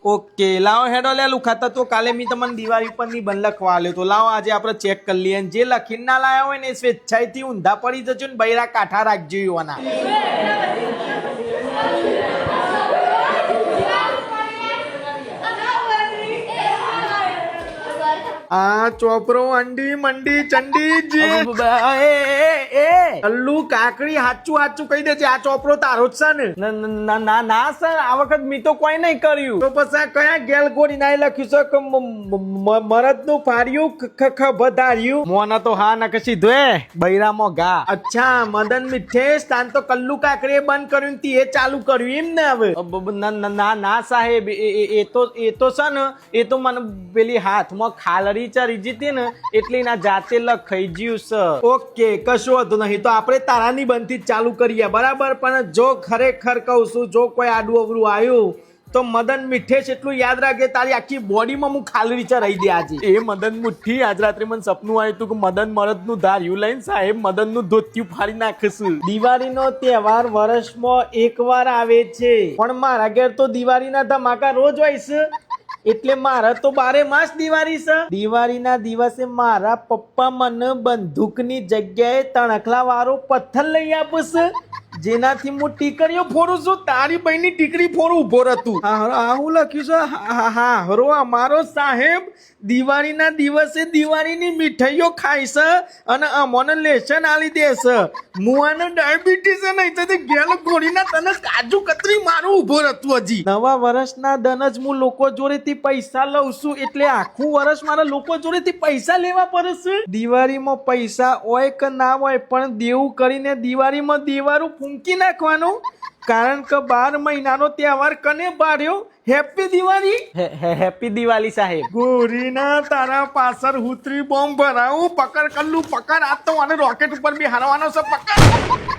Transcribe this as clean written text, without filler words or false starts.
okay લાવો હેડો લે લુખાતા તો કાલે મી તમને દિવાળી પરની બન લખવા આલ્યો તો લાવો આજે આપણે ચેક કરી લઈએ જે લખીને ના લાયા હોય ને એ સ્વેચ્છાએથી ઊંધા પડી જજો ને બૈરા કાઠા રાખજો યુવાના આ ચોપરો અંડી મંડી ચંડી જે અલ્લુ કાકડી હાચું હાચું કહી દે છે આ ચોપરો તારો જ છે ને ના સર આ વખત મી તો કોઈ નહીં કર્યું તો પછી આ કયા ગેલ ગોળી નાઈ લખ્યું છે કે મરદ નું ફાર્યું વધાર્યું મોના તો હા ના કશી ધોએ બૈરામાં ઘા અચ્છા મદન મિઠેશ તાન તો કલ્લુ કાકડીએ બંધ કર્યું તે એ ચાલુ કર્યું એમ ને હવે ના સાહેબ એ તો છે ને એ તો મને પેલી હાથમાં ખાલડી ચરી જીતી ને એટલી ના જાતે લખાઈ જ્યું છે ઓકે કશું હતું નહીં તો આપણે તારાની બંધી જ ચાલુ કરીએ બરાબર પણ જો ખરેખર કહું છું જો કોઈ આડું અવરું આવ્યું તો મદન મિઠેશ એટલું યાદ રાખજે તારી આખી બોડીમાં હું ખાલડી ચરાઈ દે આજે એ મદન મુઠ્ઠી આજ રાત્રે મને સપનું આવ્યું હતું કે મદન મરદ નું ધાર્યું લઈને સાહેબ મદન નું ધોતિયું ફાડી નાખશું દિવાળીનો તહેવાર વર્ષમાં એકવાર આવે છે પણ મારા ઘેર તો દિવાળીના ધમાકા રોજ હોય છે એટલે મારા તો 12 માસ દિવાળી છે દિવાળીના દિવસે મારા પપ્પા મને બંદૂકની જગ્યાએ તણખલા વાળો પથ્થર લઈ આપશે જેનાથી હું ટીકડીઓ ફોડું છું તારી બહેની ટીકડી ફોડું ઉભો હતું હું લખ્યું છે હા હરો અમારો સાહેબ દિવાળીના દિવસે દિવાળીની મીઠાઈઓ ખાય છે અને અમને લેશન આલી દેશે મુઆને ડાયાબિટીસ નહીં તો ગેલ ગોળીના તને કાજુ કતરી મારું ઉભો હતું હજી નવા વર્ષના દન જ હું લોકો જોડેથી પૈસા લઉં છું એટલે આખું વર્ષ મારા લોકો જોડેથી પૈસા લેવા પડશે દિવાળીમાં પૈસા હોય કે ના હોય પણ દેવું કરીને દિવાળીમાં દેવારું ફૂંકી નાખવાનું કારણ કે 12 મહિનાનો તહેવાર કને બાર્યો હેપી દિવાળી હેપી દિવાળી સાહેબ ગોરીના તારા પાછળ હુતરી બોમ્બ ભરાવું પકડ કલ્લુ પકડ આ તો અને રોકેટ ઉપર બી હારવાનો છે પકડ